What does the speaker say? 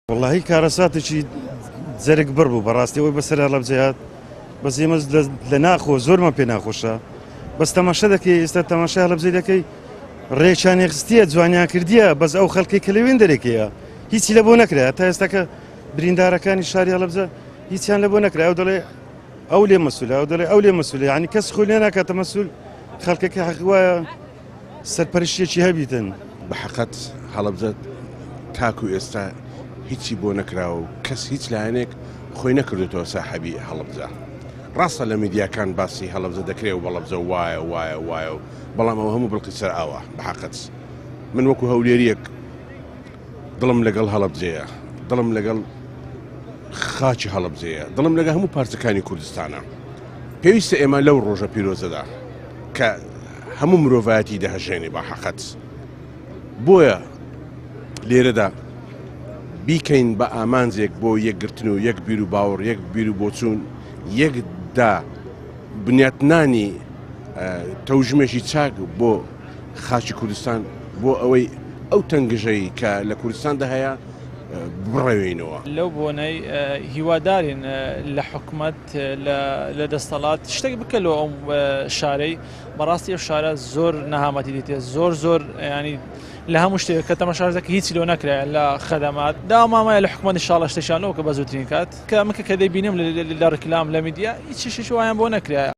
والله کارەساتێکی جەرگ بڕ بوو بەڕاستیەوەی بەسەر هەڵەبجەیات بەس ئێمە لە ناخۆ زۆرمان پێ ناخۆشە بەس تەماشا دەکەی ئێستا تەماشای هەڵەبجەی دەکەی ڕێچانی خستیە جوانیان کردیە بەس ئەو خەڵکی کە لەوێن دەرێکەیە هیچی لە بۆ نەکرا تا ئێستاکە بریندارەکانی شاری هەڵەبجە هیچیان لە بۆ نەکرا ئەو دەڵێ ئەو لێ مەسوولە ئەو دەڵێ ئەو لێ مەسوولە یعنی کەس خۆی لێ ناکاتە مەسوول خەڵکەکە حەق وایە سەرپەرشتێکی هەبیتن بەحەقەت هەڵەبجە تاکو ئێستا هیچی بۆ نەکراوە و کەس هیچ لایەنێک خۆی نەکردێتەوە ساحەبی هەڵەبجە ڕاستە لە میدیاکان باسی هەڵەبجە دەکرێت و بەڵەبجە وایە و بەڵام ئەوە هەموو بڵقی سەر ئاوە بەحەقەت من وەکو هەولێریەک دڵم لەگەڵ هەڵەبجەیە دڵم لەگەڵ خاچی هەڵەبجەیە دڵم لەگە هەموو پارچەکانی کوردستانە پێویستە ئێمە لەو ڕۆژە پیرۆزەدا کە هەموو مرۆڤایەتی دەهەژێنێ بەحەقەت بۆیە لێرەدا بیکەین بە ئامانجێک بۆ یەکگرتن و یەک بیر و باوەڕ یەک بیر و بۆچوون یەکدا بنیاتنانی تەوژمێکی چاک بۆ خاچی کوردستان بۆ ئەوەی ئەو تەنگژەی کە لە کوردستاندا هەیە بڕەوێنەوە لەو بۆنەی هیوادارین لە حکومەت لە دەستەڵات شتێک بکەلەوە ئەو شارەی بەڕاستی ئەو شارە زۆر نەهامەتی دیتێ زۆر ینی لە هەموو شتێک کە تەماشاژەکە هیچی لۆ نەکرای لە خەدەمات دامامایە لە حکومەتی شاڵە شتێکشانەوە کە بە زووترین کات کە مکە کە دەیبینم لە ڕکلام لە میدیا هیچ شیش وایان بۆ نەکرایە.